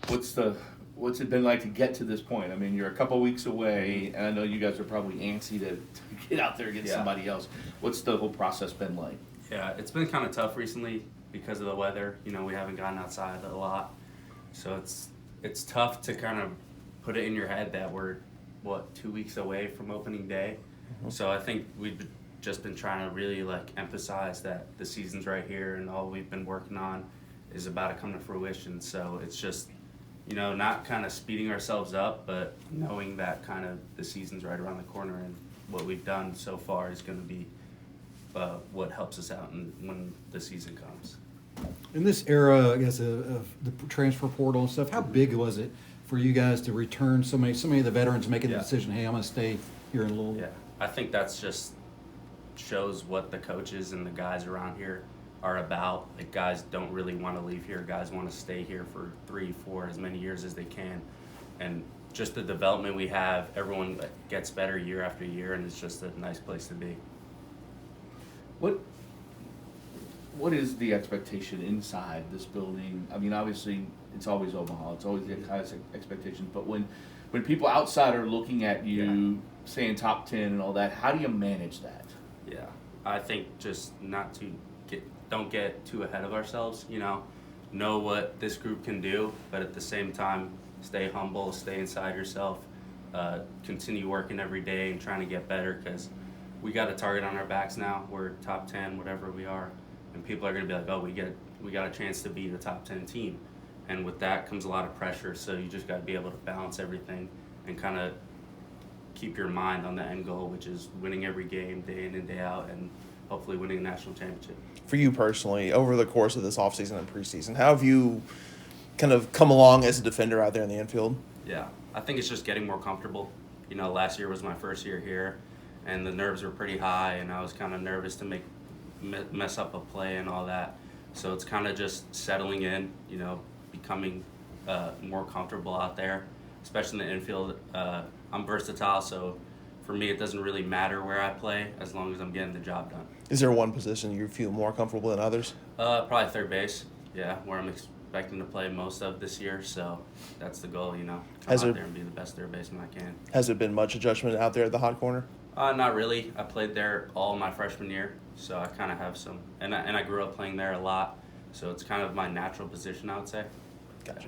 What's it been like to get to this point? I mean, you're a couple weeks away, and I know you guys are probably antsy to get out there and get somebody else. What's the whole process been like? Yeah, it's been kind of tough recently because of the weather. You know, we haven't gotten outside a lot, so it's tough to kind of put it in your head that we're 2 weeks away from opening day. So I think we've just been trying to really emphasize that the season's right here, and all we've been working on is about to come to fruition. So it's just, not kind of speeding ourselves up, but knowing that kind of the season's right around the corner, and what we've done so far is going to be what helps us out when the season comes. In this era, I guess, of the transfer portal and stuff, how big was it for you guys to return so many of the veterans making the decision, hey, I'm going to stay here in Louisville? Yeah, I think that's just shows what the coaches and the guys around here are about. Like, guys don't really want to leave here. Guys want to stay here for 3, 4, as many years as they can. And just the development we have, everyone gets better year after year, and it's just a nice place to be. What is the expectation inside this building? I mean, obviously, it's always Omaha. It's always the highest expectations. But when people outside are looking at you, saying top 10 and all that, how do you manage that? Yeah, I think just don't get too ahead of ourselves. Know what this group can do, but at the same time, stay humble, stay inside yourself, continue working every day and trying to get better, because we got a target on our backs now. We're top 10, whatever we are, and people are going to be like, oh, we got a chance to be the top 10 team, and with that comes a lot of pressure. So you just got to be able to balance everything and kind of keep your mind on the end goal, which is winning every game day in and day out, and hopefully winning a national championship. For you personally, over the course of this offseason and preseason, how have you kind of come along as a defender out there in the infield? Yeah, I think it's just getting more comfortable. Last year was my first year here, and the nerves were pretty high, and I was kind of nervous to mess up a play and all that. So it's kind of just settling in, becoming more comfortable out there, especially in the infield. I'm versatile, so for me it doesn't really matter where I play as long as I'm getting the job done. Is there one position you feel more comfortable than others? Probably third base, where I'm expecting to play most of this year, so that's the goal, come out there and be the best third baseman I can. Has there been much adjustment out there at the hot corner? Not really. I played there all my freshman year, so I kind of have some, and I grew up playing there a lot, so it's kind of my natural position, I would say. Gotcha.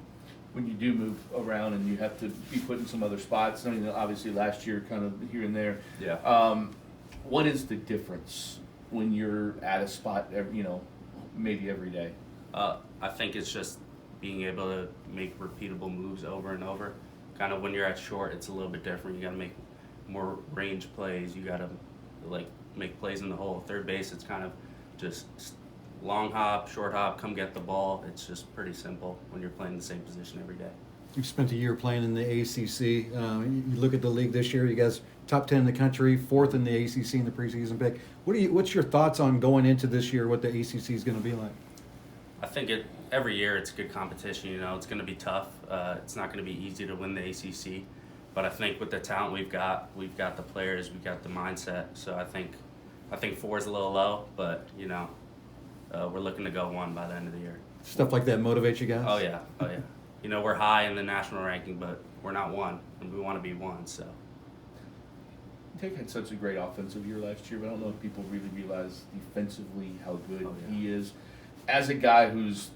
When you do move around and you have to be put in some other spots, I mean, obviously last year kind of here and there. Yeah. What is the difference when you're at a spot, maybe every day? I think it's just being able to make repeatable moves over and over. Kind of when you're at short, it's a little bit different. You got to make more range plays. You got to make plays in the hole. Third base, it's kind of just long hop, short hop, come get the ball. It's just pretty simple when you're playing the same position every day. You've spent a year playing in the ACC. You look at the league this year. You guys top 10 in the country, 4th in the ACC in the preseason pick. What's your thoughts on going into this year? What the ACC is going to be like? I think every year it's good competition. It's going to be tough. It's not going to be easy to win the ACC, but I think with the talent we've got the players, we've got the mindset. So I think 4 is a little low, but we're looking to go 1 by the end of the year. Stuff like that motivates you guys? Oh yeah. We're high in the national ranking, but we're not 1, and we want to be 1. So. Tech had such a great offensive year last year, but I don't know if people really realize defensively how good he is. As a guy who's,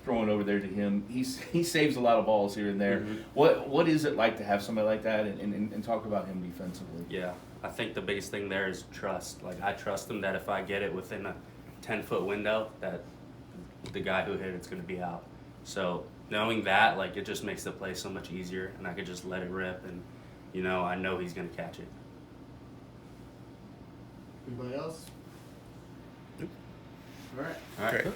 throwing over there to him, he saves a lot of balls here and there. Mm-hmm. What is it like to have somebody like that, and talk about him defensively? Yeah, I think the biggest thing there is trust. I trust him that if I get it within a 10-foot window, that the guy who hit it's going to be out. So knowing that, it just makes the play so much easier, and I could just let it rip, and I know he's going to catch it. Anybody else? Nope. All right. All right. Great.